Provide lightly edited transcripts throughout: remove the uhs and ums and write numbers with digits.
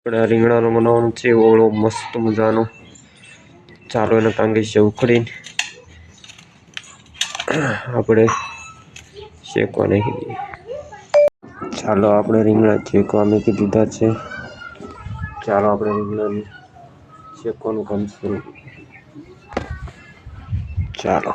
આપણે રીંગણાનો બનાવવાનો છે ઓળો મસ્ત મજાનો. ચાલો એને કાંગી છે ઉખડીને આપણે શેકવા નાખી દઈએ. ચાલો આપણે રીંગણા શેકવા મૂકી દીધા છે. ચાલો આપણે રીંગણાને શેકવાનું કામ શરૂ કરીએ. ચાલો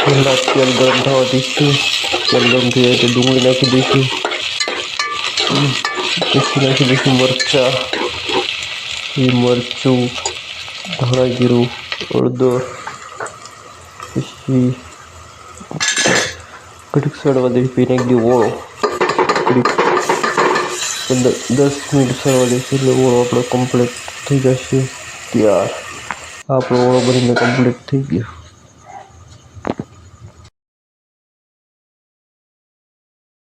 પહેલાં તેલ ગરમ થવા દઈશું. તેલ ગરમ થઈ જાય તો ડુંગળી નાખી દઈશું. પછી નાખી દઈશું મરચાં, મરચું, ધાણા જીરું, હળદર. પછી ઘડીક સળવા દઈશું. પછી નાખી દઈએ ઓળો. ઘડીક 10 મિનિટ સળવા દઈશું એટલે ઓળો આપણો કમ્પ્લીટ થઈ જશે તૈયાર. આપણો ઓળો બનીને કમ્પ્લીટ થઈ ગયો.